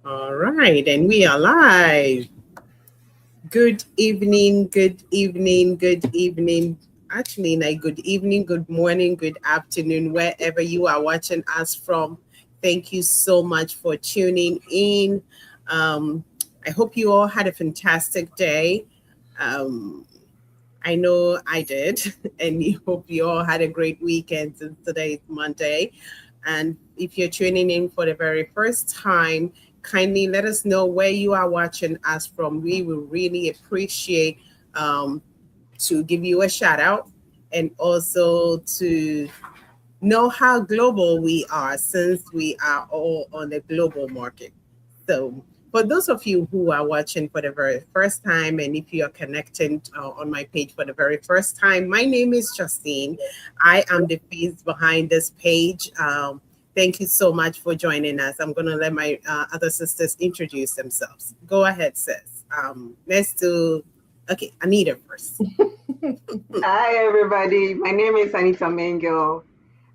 All right, and we are live. Good evening, good evening, good evening. Actually, like good evening, good morning, good afternoon, wherever you are watching us from. Thank you so much for tuning in. Um, I hope you all had a fantastic day. Um, I know I did, and you hope you all had a great weekend since today is Monday. And if you're tuning in for the very first time, kindly let us know where you are watching us from. We will really appreciate um, to give you a shout out and also to know how global we are since we are all on the global market. So, for those of you who are watching for the very first time, and if you are connecting on my page for the very first time, my name is Justine. I am the face behind this page. Thank you so much for joining us. I'm going to let my other sisters introduce themselves. Go ahead, sis. Let's do, okay, Anita first. Hi, everybody. My name is Anita Mengel.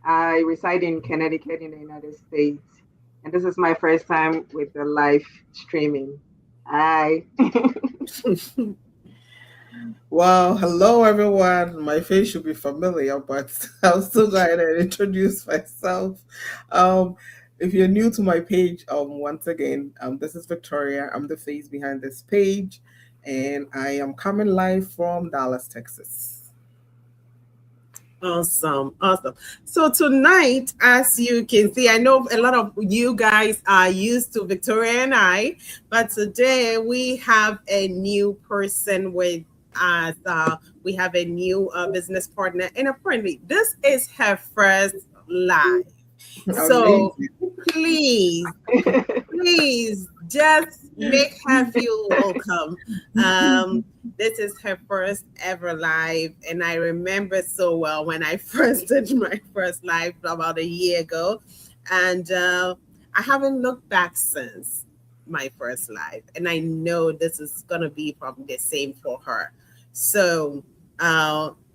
I reside in Connecticut in the United States. And this is my first time with the live streaming. Hi. Well, hello everyone. My face should be familiar, but I'll still go ahead and introduce myself. Um, if you're new to my page, once again, this is Victoria. I'm the face behind this page, and I am coming live from Dallas, Texas. Awesome, awesome. So tonight, as you can see, I know a lot of you guys are used to Victoria and I, but today we have a new person with us. We have a new business partner, and apparently, this is her first live. So Amazing. please please just make her feel welcome. This is her first ever live, and I remember so well when I first did my first live about a year ago, and I haven't looked back since my first live, and I know this is gonna be probably the same for her. So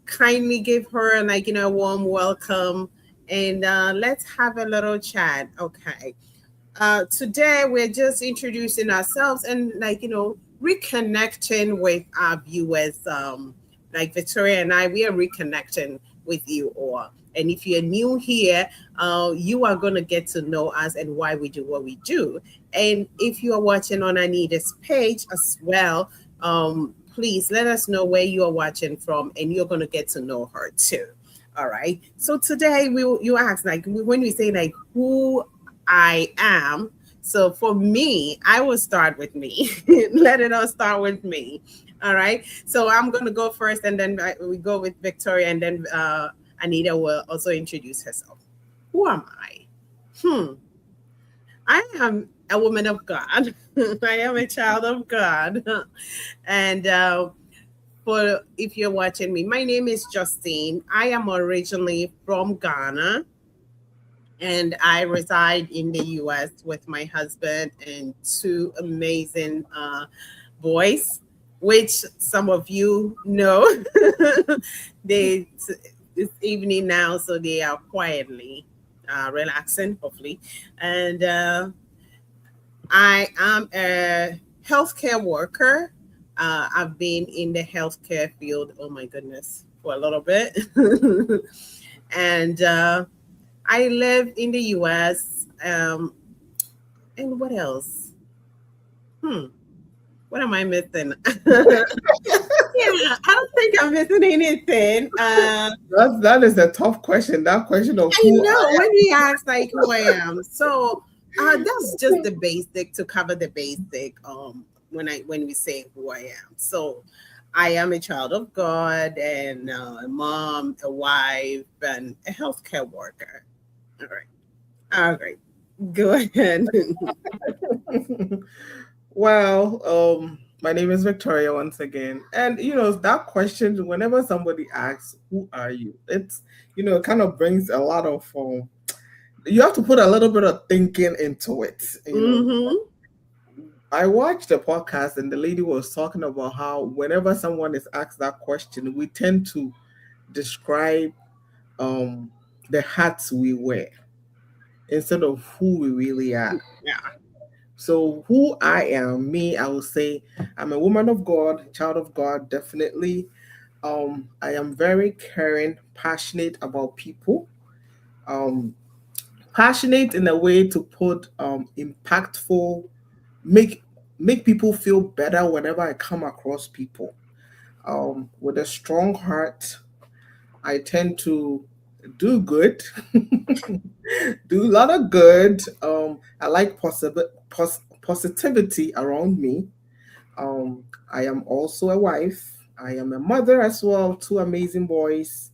kindly give her a warm welcome, and let's have a little chat. Okay. Today we're just introducing ourselves and reconnecting with our viewers. Like Victoria and I, we are reconnecting with you all. And if you're new here, you are going to get to know us and why we do what we do. And if you are watching on Anita's page as well, please let us know where you are watching from, and you're going to get to know her too. All right. So today you ask like when we say like who I am. So for me, I will start with me. Let it all start with me. All right. So I'm going to go first, and then we go with Victoria, and then Anita will also introduce herself. Who am I? Hmm. I am a woman of God. I am a child of God. And for if you're watching me, my name is Justine. I am originally from Ghana, and I reside in the US with my husband and two amazing boys, which some of you know. they this evening now, so they are quietly relaxing, hopefully. And I am a healthcare worker. I've been in the healthcare field, oh my goodness, for a little bit. And I live in the US. And what else? Hmm. What am I missing? Yeah, I don't think I'm missing anything. That is a tough question. That question of I who know I when we ask like who I am. So that's just the basic to cover the basic. When we say who I am. So I am a child of God and a mom, a wife, and a healthcare worker. All right. All right. Go ahead. am. Well, my name is Victoria once again. And that question, whenever somebody asks, who are you? It's it kind of brings a lot of you have to put a little bit of thinking into it. Mm-hmm. I watched a podcast and the lady was talking about how whenever someone is asked that question, we tend to describe um the hats we wear instead of who we really are. Yeah. So who I am, me, I will say I'm a woman of God, child of God, definitely. I am very caring, passionate about people. Um, Passionate in a way to put impactful, make make people feel better whenever I come across people. With a strong heart, I tend to do good, do a lot of good. I like positivity around me. I am also a wife. I am a mother as well, two amazing boys.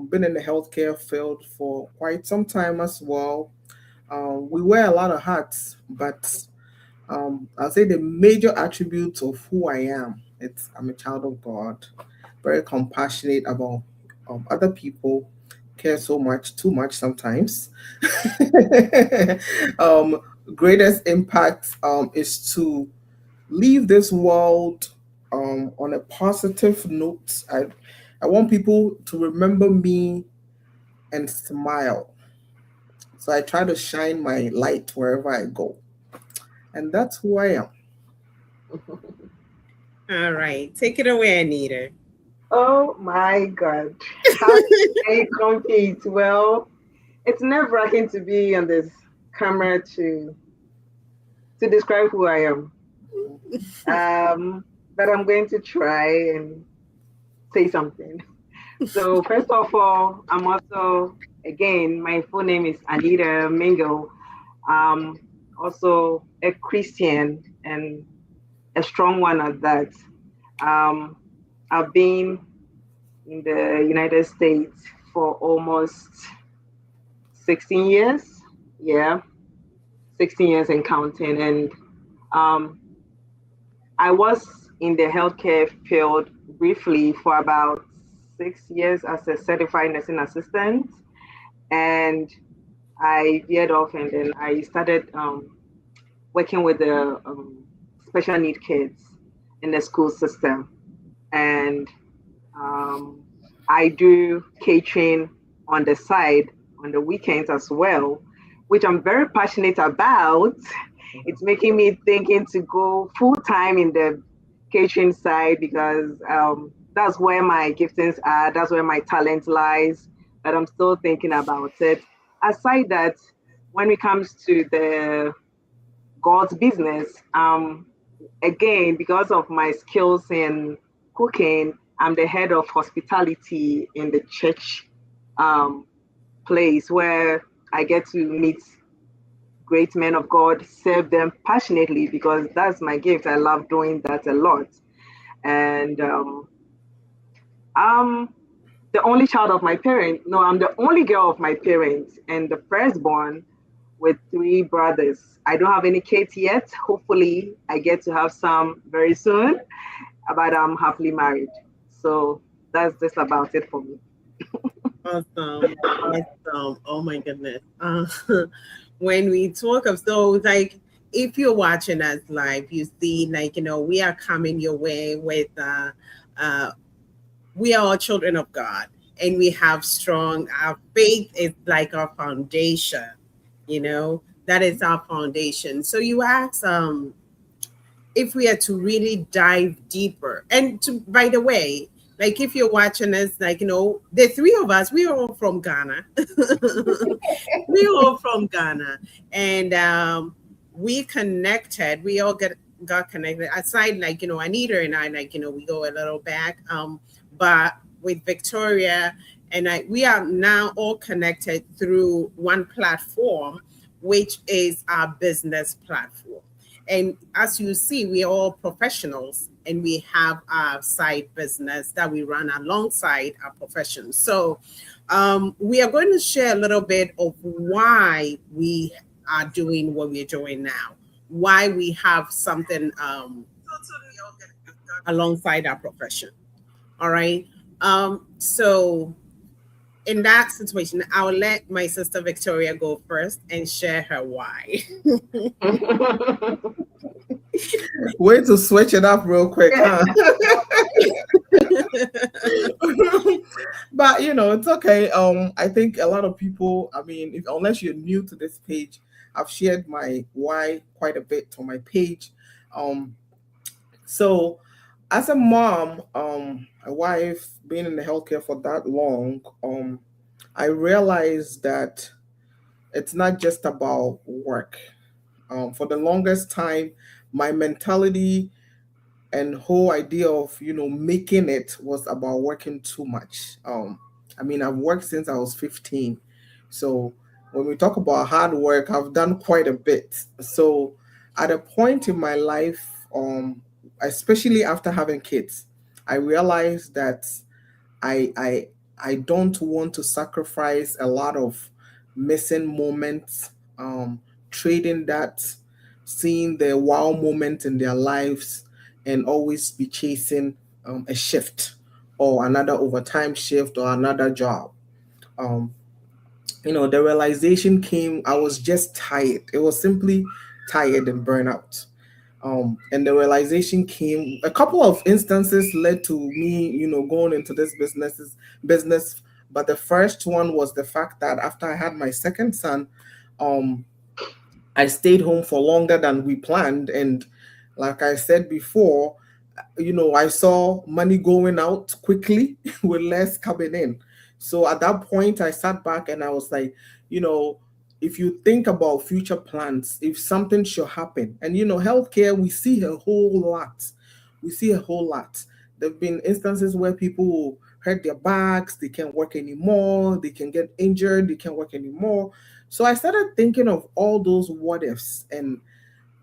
Been in the healthcare field for quite some time as well. We wear a lot of hats, but I'll say the major attributes of who I am, it's I'm a child of God, very compassionate about other people, care so much, too much sometimes. um, Greatest impact is to leave this world on a positive note. I want people to remember me and smile. So I try to shine my light wherever I go. And that's who I am. All right. Take it away, Anita. Oh my God. How can I compete? Well, it's nerve-wracking to be on this camera to describe who I am. But I'm going to try and say something. So first of all, I'm also again my full name is Anita Mingo. Um, Also a Christian and a strong one at that. Um, I've been in the United States for almost 16 years. Yeah, 16 years and counting. And um, I was in the healthcare field briefly for about 6 years as a certified nursing assistant. And I veered off and then I started working with the special need kids in the school system. And um, I do catering on the side on the weekends as well, which I'm very passionate about. It's making me thinking to go full time in the catering side because that's where my giftings are, that's where my talent lies. But I'm still thinking about it. Aside that, when it comes to the God's business, again, because of my skills in cooking, I'm the head of hospitality in the church um, place where I get to meet great men of God, serve them passionately because that's my gift. I love doing that a lot. And I'm the only child of my parents. No, I'm the only girl of my parents and the firstborn with three brothers. I don't have any kids yet. Hopefully, I get to have some very soon, but I'm happily married. So that's just about it for me. Awesome. Awesome. Oh my goodness. When we talk of those, like, if you're watching us live, you see, like, we are coming your way with, uh, we are all children of God and we have strong, our faith is like our foundation, that is our foundation. So you ask, if we are to really dive deeper, and by the way, like if you're watching us, like the three of us, we are all from Ghana. We are all from Ghana, and we connected. We all got connected. Aside, like Anita and I, like we go a little back, but with Victoria and I, we are now all connected through one platform, which is our business platform. And as you see, we are all professionals and we have our side business that we run alongside our profession. So we are going to share a little bit of why we are doing what we're doing now, why we have something alongside our profession. All right. So in that situation, I'll let my sister Victoria go first and share her why. Way to switch it up real quick, huh? But it's okay. I think a lot of people, I mean, unless you're new to this page, I've shared my why quite a bit on my page. Um, so as a mom, a wife, being in the healthcare for that long, I realized that it's not just about work. For the longest time, my mentality and whole idea of making it was about working too much. I mean, I've worked since I was 15, so when we talk about hard work, I've done quite a bit. So at a point in my life, especially after having kids, I realized that I I I don't want to sacrifice a lot of missing moments, trading that, seeing the wow moment in their lives, and always be chasing a shift or another overtime shift or another job. Um, the realization came. I was just tired. It was simply tired and burnout. And the realization came. A couple of instances led to me, going into this business. But the first one was the fact that after I had my second son, um, I stayed home for longer than we planned, and like I said before, I saw money going out quickly with less coming in. So at that point, I sat back and I was like, you know, if you think about future plans, if something should happen, and healthcare, we see a whole lot. We see a whole lot. There have been instances where people hurt their backs, they can't work anymore, they can get injured, they can't work anymore. So I started thinking of all those what ifs, and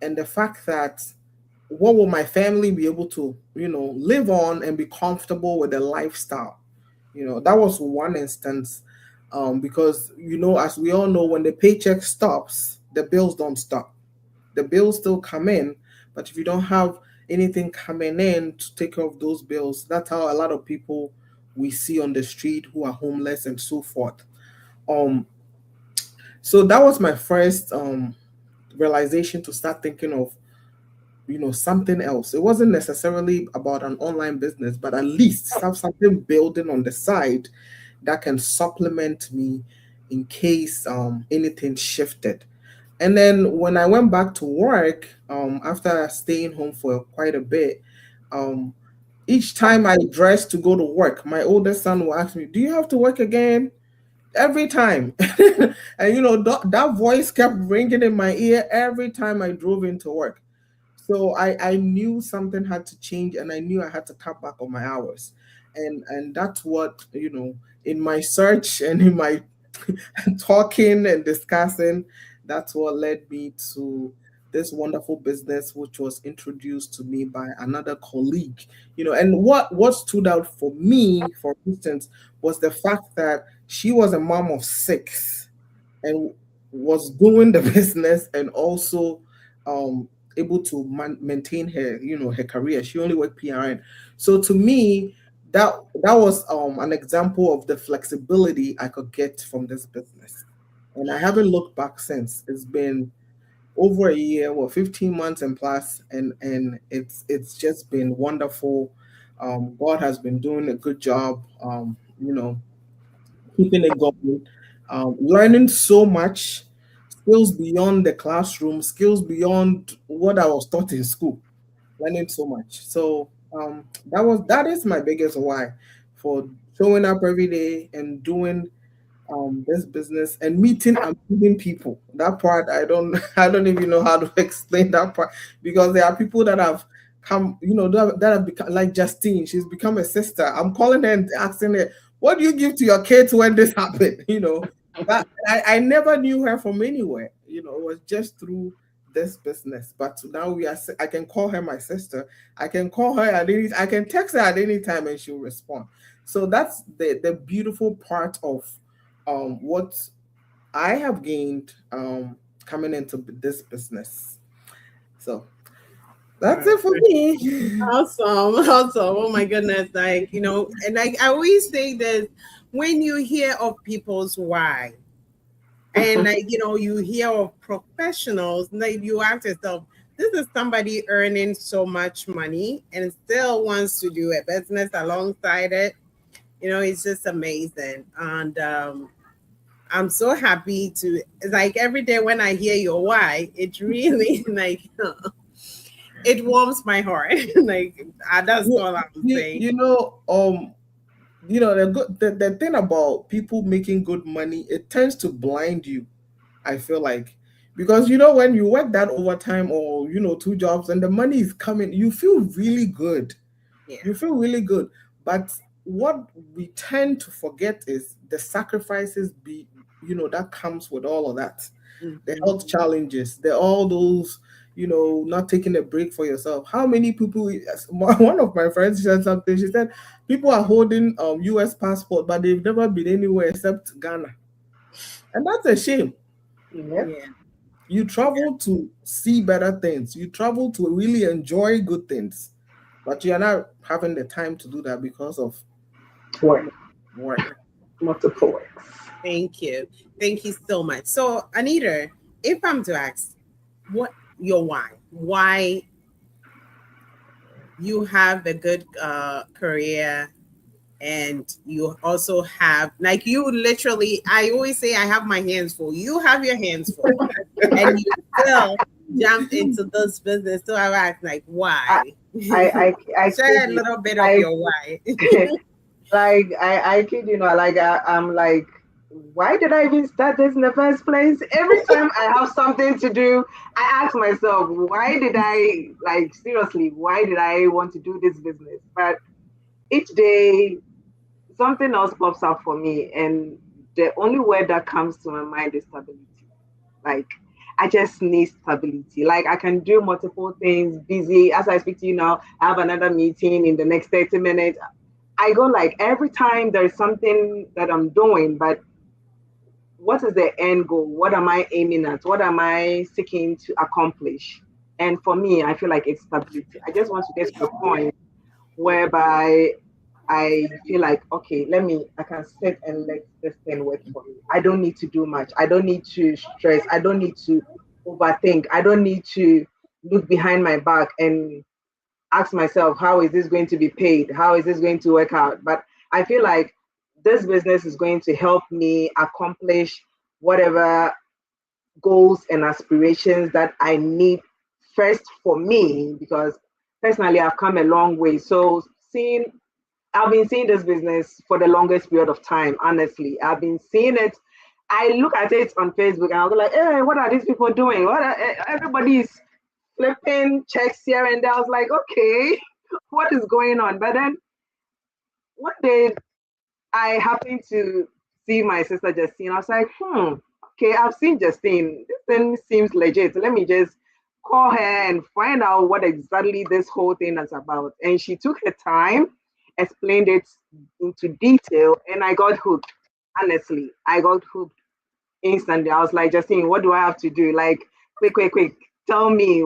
the fact that what will my family be able to live on and be comfortable with the lifestyle. That was one instance. Because as we all know, when the paycheck stops, the bills don't stop. The bills still come in, but if you don't have anything coming in to take care of those bills, that's how a lot of people we see on the street who are homeless and so forth. Um so that was my first realization, to start thinking of something else. It wasn't necessarily about an online business, but at least have something building on the side that can supplement me in case anything shifted. And then when I went back to work, after staying home for quite a bit, um, each time I dressed to go to work, my oldest son will ask me, "Do you have to work again?" Every time. And that voice kept ringing in my ear every time I drove into work. So I knew something had to change, and I knew I had to cut back on my hours. And that's what, in my search and in my talking and discussing, that's what led me to this wonderful business, which was introduced to me by another colleague. And what stood out for me, for instance, was the fact that she was a mom of six and was doing the business, and also um able to maintain her her career. She only worked PRN. So to me, that was an example of the flexibility I could get from this business, and I haven't looked back since. It's been over a year, well, 15 months and plus, and it's just been wonderful. God has been doing a good job, keeping it going, learning so much, skills beyond the classroom, skills beyond what I was taught in school, learning so much. So that is my biggest why for showing up every day and doing this business and meeting and meeting people. That part I don't I don't even know how to explain that part, because there are people that have come, that have become like Justine. She's become a sister. I'm calling her and asking her, "What do you give to your kids when this happened?" But I never knew her from anywhere. It was just through this business. But now I can call her my sister. I can call her at any. I can text her at any time and she'll respond. So that's the beautiful part of what I have gained coming into this business. So that's it for me. Awesome, awesome. Oh my goodness. Like, and like I always say this, when you hear of people's why, and like, you hear of professionals, like you ask yourself, this is somebody earning so much money and still wants to do a business alongside it. It's just amazing. And I'm so happy to, like, every day when I hear your why, it really like it warms my heart. Like, that's You, all I'm you, saying. you know, the thing about people making good money, it tends to blind you. I feel like, because when you work that overtime, or two jobs, and the money is coming, you feel really good. Yeah. You feel really good. But what we tend to forget is the sacrifices that comes with all of that. The Mhm. health challenges, all those, not taking a break for yourself. How many people, one of my friends said something, she said people are holding US passport, but they've never been anywhere except Ghana. And that's a shame. Yep. Yeah. You travel to see better things. You travel to really enjoy good things, but you are not having the time to do that because of Work. work. Multiple works. Thank you. Thank you so much. So, Anita, if I'm to ask, what your why you have a good career, and you also have, like, you literally, I always say I have my hands full. You have your hands full, and you still jumped into this business. So I asked, like, I, why? I kid Share a you. little bit of Like, your why. I kid you not. Like, I'm like, why did I even start this in the first place? Every time I have something to do, I ask myself, why did I, like, seriously, why did I want to do this business? But each day, something else pops up for me. And the only word that comes to my mind is stability. Like, I just need stability. Like, I can do multiple things, busy. As I speak to you now, I have another meeting in the next 30 minutes. I go like every time there's something that I'm doing, but what is the end goal? What am I aiming at? What am I seeking to accomplish? And for me, I feel like it's stability. I just want to get to the point whereby I feel like, okay, I can sit and let this thing work for me. I don't need to do much. I don't need to stress. I don't need to overthink. I don't need to look behind my back and ask myself, how is this going to be paid? How is this going to work out? But I feel like this business is going to help me accomplish whatever goals and aspirations that I need first for me, because personally I've come a long way. So I've been seeing this business for the longest period of time, honestly. I've been seeing it. I look at it on Facebook and I'll be like, hey, what are these people doing? Everybody is flipping checks here and there. I was like, okay, what is going on? But then one day I happened to see my sister Justine. I was like, okay, I've seen Justine. This thing seems legit. Let me just call her and find out what exactly this whole thing is about. And she took her time, explained it into detail, and I got hooked. Honestly, I got hooked instantly. I was like, Justine, what do I have to do? Like, quick, quick, quick, tell me.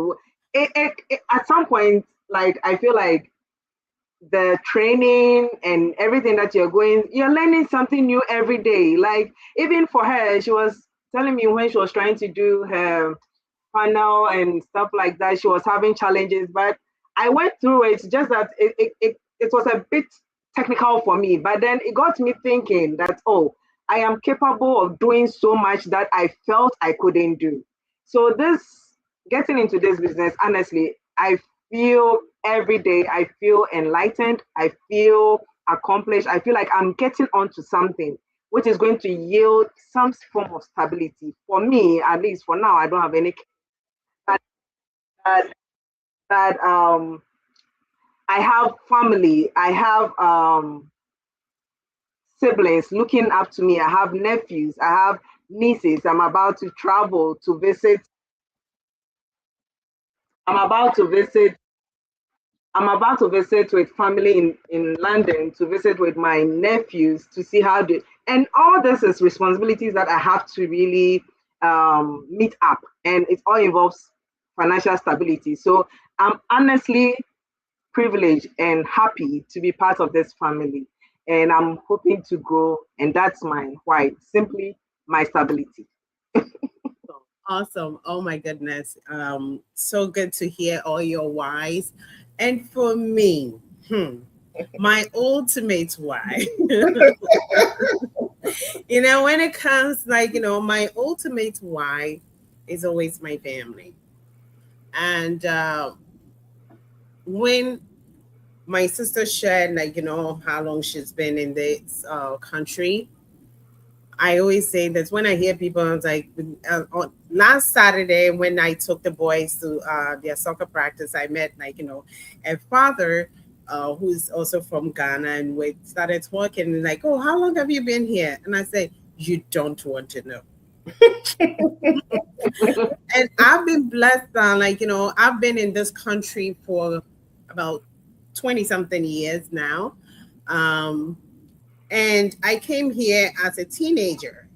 At some point, like, I feel like the training and everything that you're learning something new every day. Like, even for her, she was telling me when she was trying to do her panel and stuff like that, she was having challenges. But I went through it, just that it was a bit technical for me. But then it got me thinking that, oh, I am capable of doing so much that I felt I couldn't do. So getting into this business, honestly, I feel every day, I feel enlightened, I feel accomplished, I feel like I'm getting onto something which is going to yield some form of stability. For me, at least for now, I don't have any that that, that I have family, I have siblings looking up to me, I have nephews, I have nieces. I'm about to visit I'm about to visit with family in London, to visit with my nephews to see how they, and all this is responsibilities that I have to really meet up, and it all involves financial stability. So I'm honestly privileged and happy to be part of this family, and I'm hoping to grow, and that's my why, simply my stability. Awesome. Oh my goodness. So good to hear all your whys. And for me, my ultimate why When it comes, my ultimate why is always my family. And when my sister shared, how long she's been in this country, I always say that when I hear people, I was like, last Saturday when I took the boys to their soccer practice, I met a father who's also from Ghana, and we started talking like, oh, how long have you been here? And I said, you don't want to know. And I've been blessed on, I've been in this country for about 20 something years now. Um, and I came here as a teenager.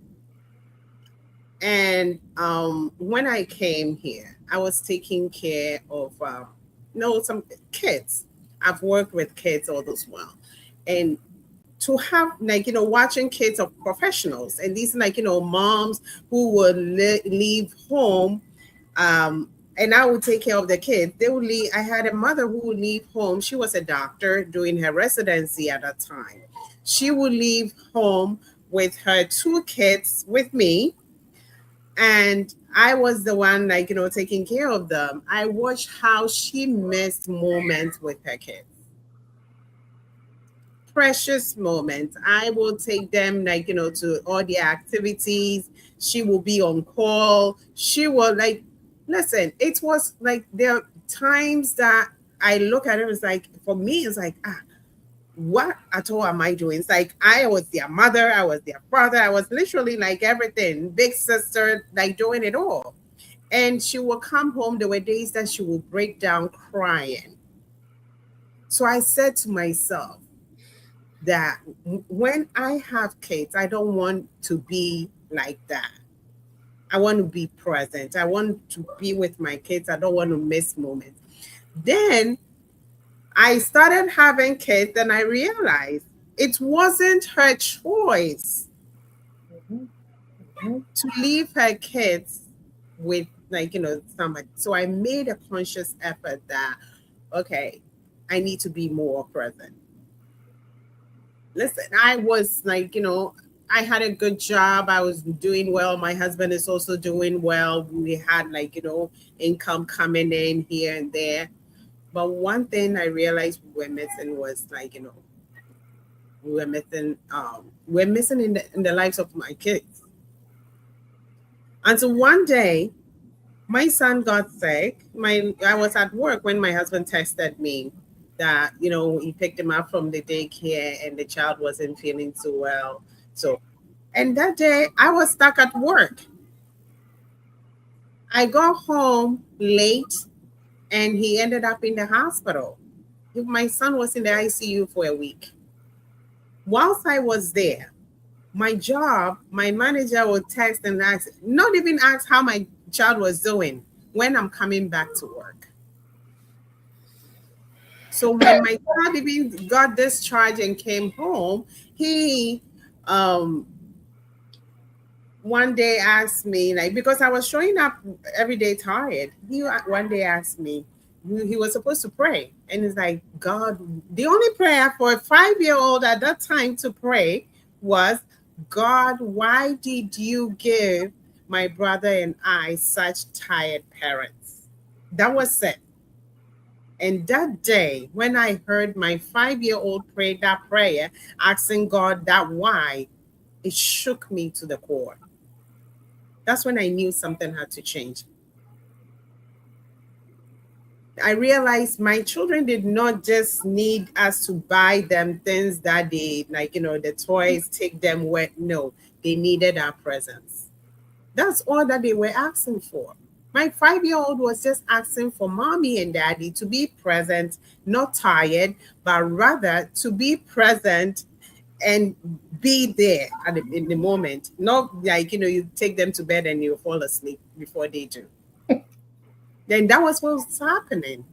And when I came here, I was taking care of some kids. I've worked with kids all this while, and to have watching kids of professionals, and these moms who would leave home, and I would take care of the kids. They would leave. I had a mother who would leave home. She was a doctor doing her residency at that time. She would leave home with her two kids with me, and I was the one taking care of them. I watched how she missed moments with her kids, precious moments. I will take them to all the activities. She will be on call. She will listen. It was like there are times that I look at it, it's like, for me, it's like, what at all am I doing? It's like I was their mother, I was their father, I was literally like everything, big sister, doing it all. And she will come home. There were days that she will break down crying. So I said to myself that when I have kids, I don't want to be like that. I want to be present. I want to be with my kids. I don't want to miss moments. Then I started having kids and I realized it wasn't her choice to leave her kids with somebody. So I made a conscious effort that, okay, I need to be more present. Listen, I was I had a good job. I was doing well. My husband is also doing well. We had income coming in here and there. But one thing I realized we were missing was we're missing in the lives of my kids. Until one day, my son got sick. I was at work when my husband texted me that he picked him up from the daycare and the child wasn't feeling too well. So, and that day I was stuck at work. I got home late and he ended up in the hospital. My son was in the ICU for a week. Whilst I was there, my manager would text and ask, not even ask how my child was doing when I'm coming back to work. So when my child even got discharged and came home, he one day asked me, because I was showing up every day tired, he one day asked me, he was supposed to pray. And it's like, God, the only prayer for a 5-year-old at that time to pray was, God, why did you give my brother and I such tired parents? That was it. And that day, when I heard my 5-year-old pray that prayer, asking God that why, it shook me to the core. That's when I knew something had to change. I realized my children did not just need us to buy them things that they the toys, take them where. No, they needed our presence. That's all that they were asking for. My 5-year-old was just asking for mommy and daddy to be present, not tired, but rather to be present and be there in the moment. Not you take them to bed and you fall asleep before they do. Then that was what was happening.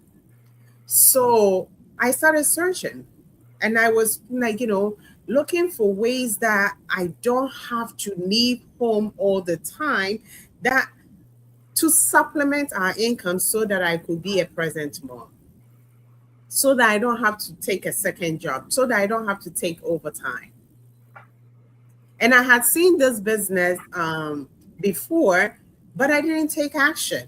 So I started searching and I was looking for ways that I don't have to leave home all the time, that to supplement our income so that I could be a present mom, so that I don't have to take a second job, so that I don't have to take overtime. And I had seen this business before, but I didn't take action.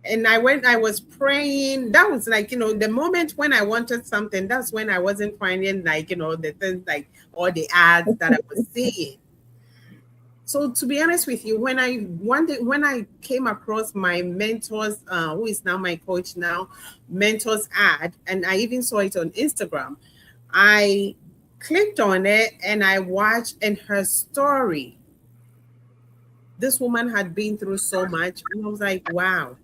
And I was praying. That was like, the moment when I wanted something, that's when I wasn't finding like, the things like all the ads that I was seeing. So to be honest with you, when I came across my mentor's, who is now my coach now, mentor's ad, and I even saw it on Instagram, I clicked on it and I watched and her story. This woman had been through so much, and I was like, wow.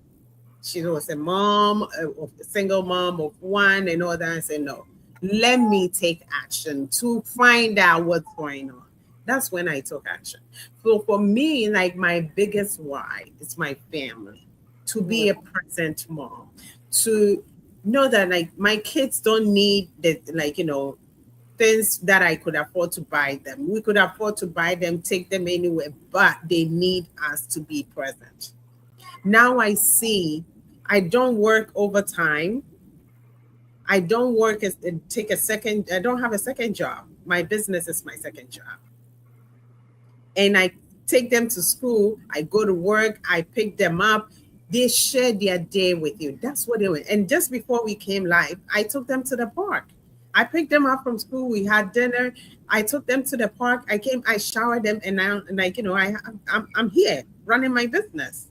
She was a mom, a single mom of one, and all that. I said, no, let me take action to find out what's going on. That's when I took action. So for me, like my biggest why is my family, to be a present mom, to know that like my kids don't need the like, things that I could afford to buy them. We could afford to buy them, take them anywhere, but they need us to be present. Now I see I don't work overtime. I don't work as take a second. I don't have a second job. My business is my second job. And I take them to school. I go to work. I pick them up. They share their day with you. That's what they were. And just before we came live, I took them to the park. I picked them up from school. We had dinner. I took them to the park. I showered them, and now, like, I'm here running my business.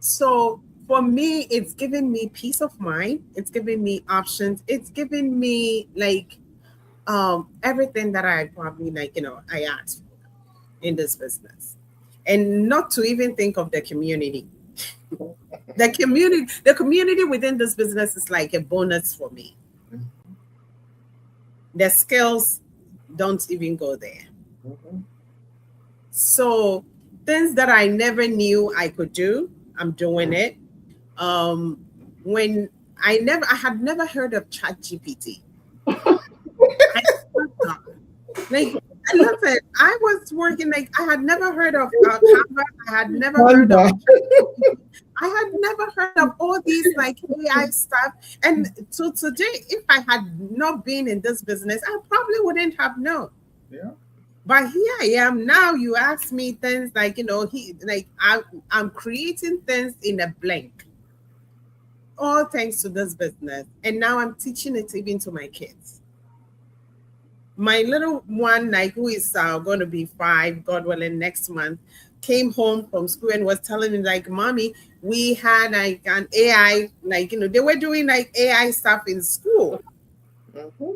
So for me, it's giving me peace of mind. It's giving me options. It's giving me like everything that I probably I asked for in this business. And not to even think of the community. The community within this business is like a bonus for me. The skills don't even go there. So things that I never knew I could do, I'm doing it. When I had never heard of ChatGPT. Like, listen, I was working like I had never heard of Canva. I had never heard of. I had never heard of all these like AI stuff. And so today, if I had not been in this business, I probably wouldn't have known. Yeah. But here I am now. You ask me things like, I'm creating things in a blink. All thanks to this business. And now I'm teaching it even to my kids. My little one, like who is going to be 5, God willing, next month, came home from school and was telling me like, Mommy, we had like an AI, they were doing like AI stuff in school.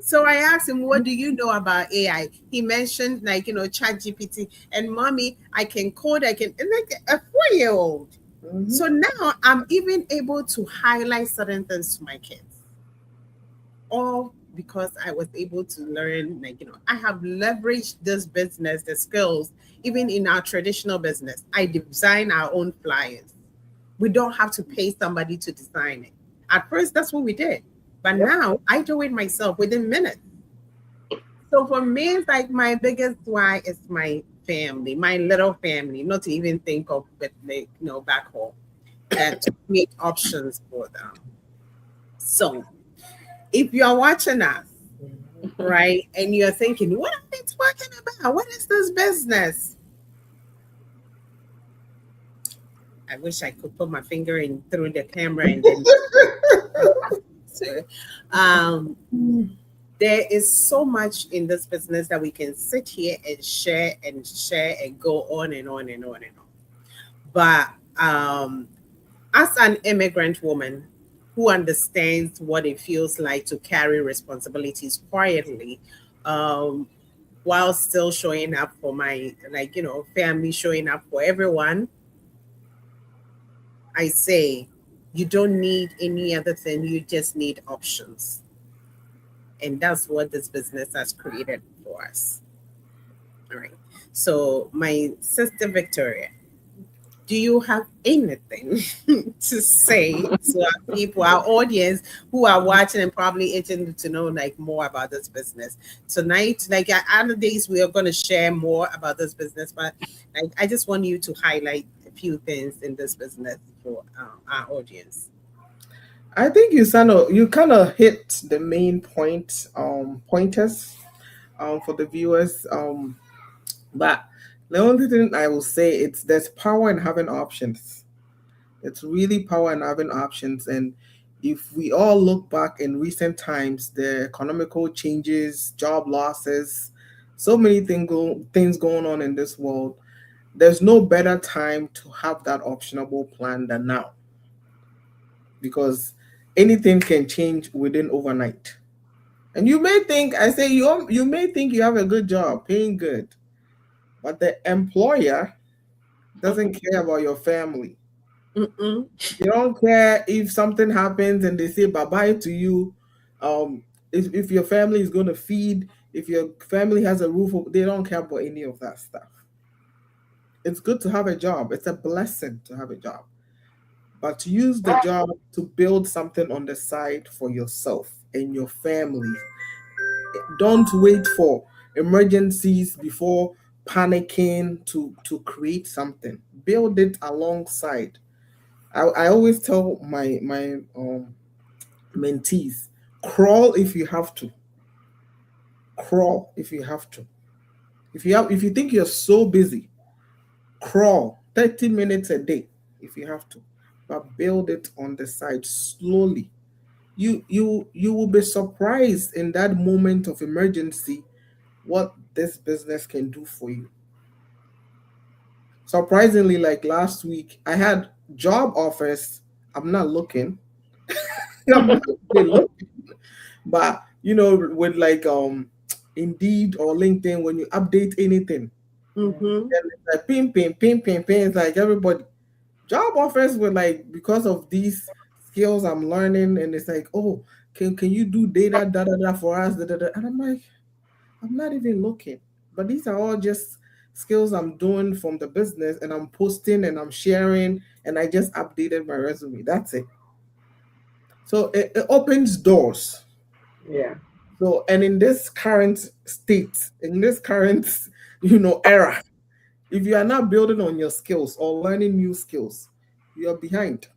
So I asked him, what do you know about AI? He mentioned ChatGPT, and Mommy, I can code, and like a 4-year-old. So now I'm even able to highlight certain things to my kids. All because I was able to learn, I have leveraged this business, the skills, even in our traditional business. I design our own flyers. We don't have to pay somebody to design it. At first, that's what we did. But now I do it myself within minutes. So for me, it's like my biggest why is my family, my little family, not to even think of it, back home, and to create options for them. So if you're watching us, right, and you're thinking, what are they talking about? What is this business? I wish I could put my finger in through the camera and then. There is so much in this business that we can sit here and share and go on and on and on and on. But as an immigrant woman who understands what it feels like to carry responsibilities quietly, while still showing up for my family, showing up for everyone, I say you don't need any other thing. You just need options. And that's what this business has created for us. All right. So my sister Victoria, do you have anything to say to our people, our audience who are watching and probably itching to know more about this business? Tonight, other days, we are going to share more about this business, but I just want you to highlight a few things in this business for our audience. I think you kind of hit the main pointers. for the viewers. But the only thing I will say, it's there's power in having options. It's really power in having options. And if we all look back in recent times, the economical changes, job losses, so many things going on in this world, there's no better time to have that optionable plan than now, because anything can change within overnight. And you may think, I say, you may think you have a good job, paying good, but the employer doesn't care about your family. Mm-mm. They don't care if something happens and they say bye bye to you. If your family is going to feed, if your family has a they don't care about any of that stuff. It's good to have a job. It's a blessing to have a job, but to use the job to build something on the side for yourself and your family. Don't wait for emergencies before panicking to create something. Build it alongside. I always tell my mentees, crawl if you have to. Crawl if you have to. If you think you're so busy, crawl 30 minutes a day if you have to. But build it on the side slowly. You will be surprised in that moment of emergency what this business can do for you. Surprisingly, like last week, I had job offers. I'm not looking. I'm not really looking. But with like Indeed or LinkedIn, when you update anything, Mm-hmm. then it's like ping ping ping ping ping. It's like everybody job offers were like because of these skills I'm learning, and it's like, oh, can you do data da da da for us? Da, da, da. And I'm like, I'm not even looking. But these are all just skills I'm doing from the business, and I'm posting and I'm sharing, and I just updated my resume. That's it. So it opens doors. Yeah. So, and in this current state, in this current, era, if you are not building on your skills or learning new skills, you are behind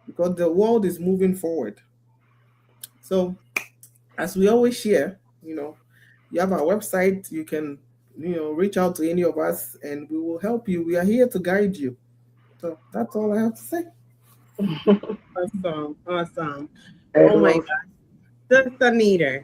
because the world is moving forward. So, as we always share, you have our website. You can, reach out to any of us, and we will help you. We are here to guide you. So that's all I have to say. Awesome. Awesome. And Oh my well, God. Sister Nita,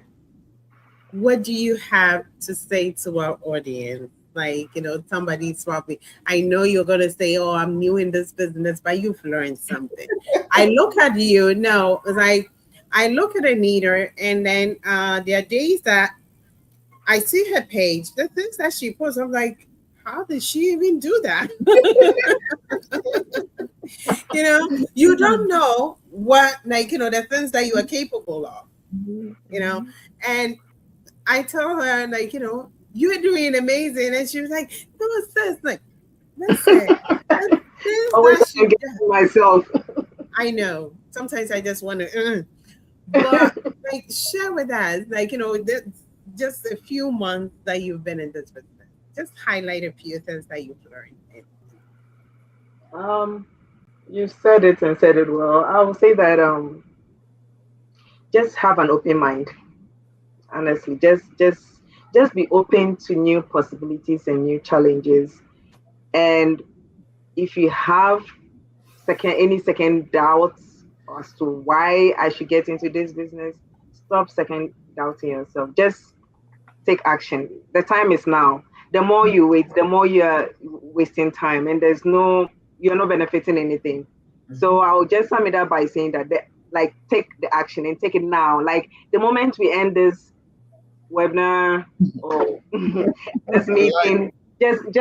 what do you have to say to our audience? Like, somebody's probably, I know you're going to say, oh, I'm new in this business, but you've learned something. I look at you, no, like, I look at Anita, and then there are days that I see her page, the things that she posts, I'm like, how did she even do that? You don't know what, like, the things that you are capable of, Mhm, you know, mhm. and I told her, like, you're doing amazing. And she was like, no, sis, like, listen, the things always that she second does, guessing myself. I know. Sometimes I just want to, but like, share with us, like, just a few months that you've been in this business. Just highlight a few things that you've learned. Um, you said it and said it well. I will say that just have an open mind. Honestly, just be open to new possibilities and new challenges. And if you have second doubts as to why I should get into this business, stop second doubting yourself. Just take action. The time is now. The more you wait, the more you're wasting time, and you're not benefiting anything. So Mhm. I'll just sum it up by saying that, like, take the action and take it now. Like, the moment we end this webinar or this I like. meeting, just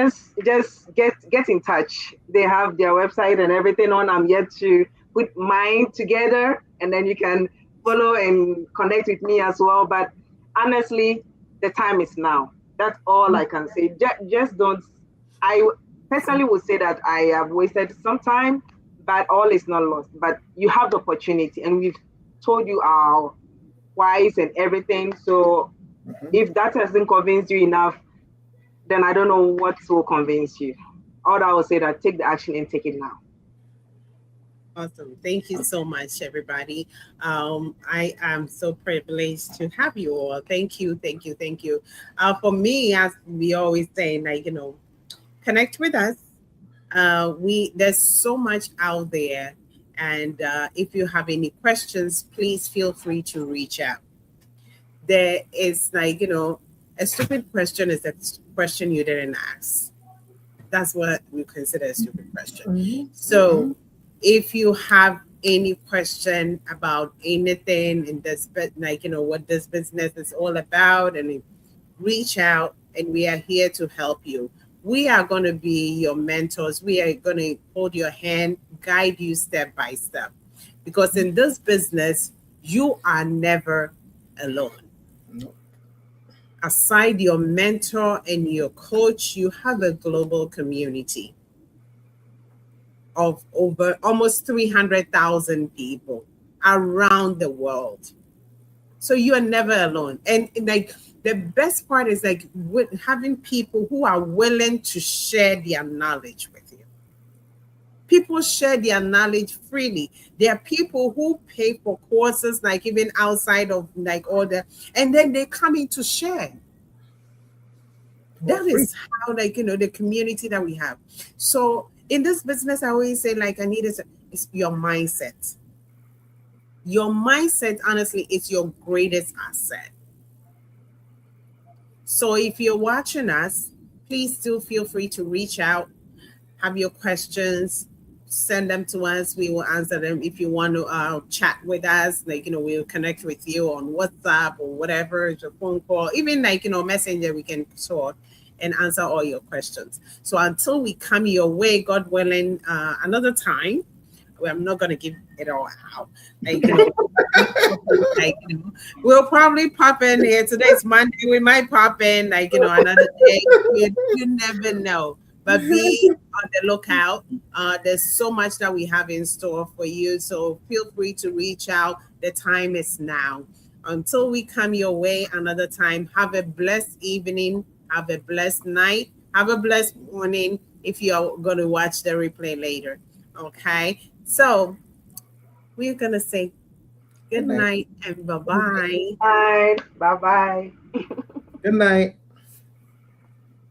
get in touch. They have their website and everything on. I'm yet to put mine together, and then you can follow and connect with me as well. But honestly, the time is now. That's all I can say. Just don't. I personally would say that I have wasted some time, but all is not lost. But you have the opportunity, and we've told you our whys and everything. So Mhm. if that hasn't convinced you enough, then I don't know what will convince you. All I will say that take the action and take it now. Awesome. Thank you so much, everybody. I am so privileged to have you all. Thank you, thank you, thank you. For me, as we always say, like, connect with us. We There's so much out there, and if you have any questions, please feel free to reach out. There is, like, a stupid question is a question you didn't ask. That's what we consider a stupid question. Mhm. So if you have any question about anything in this, but like, what this business is all about, and reach out, and we are here to help you. We are going to be your mentors. We are going to hold your hand, guide you step by step, because in this business you are never alone. No. Aside your mentor and your coach, you have a global community of over almost 300,000 people around the world. So you are never alone. And like, the best part is, like, with having people who are willing to share their knowledge with you. People share their knowledge freely. There are people who pay for courses, like even outside of like all the, and then they come in to share. For That free. is how, like, the community that we have. So in this business, I always say, like, I need is your mindset. Your mindset, honestly, is your greatest asset. So if you're watching us, please do feel free to reach out, have your questions, send them to us. We will answer them. If you want to chat with us, like, we'll connect with you on WhatsApp or whatever, it's a phone call, even like, Messenger, we can talk and answer all your questions. So until we come your way, God willing, another time, well, I'm not going to give it all out. Like, like, we'll probably pop in here. Today's Monday. We might pop in, like, another day. You never know. But be on the lookout. There's so much that we have in store for you. So feel free to reach out. The time is now. Until we come your way another time, have a blessed evening. Have a blessed night. Have a blessed morning if you're going to watch the replay later. Okay. So we're going to say Good good night. night and bye bye. Bye. Bye bye. Good night.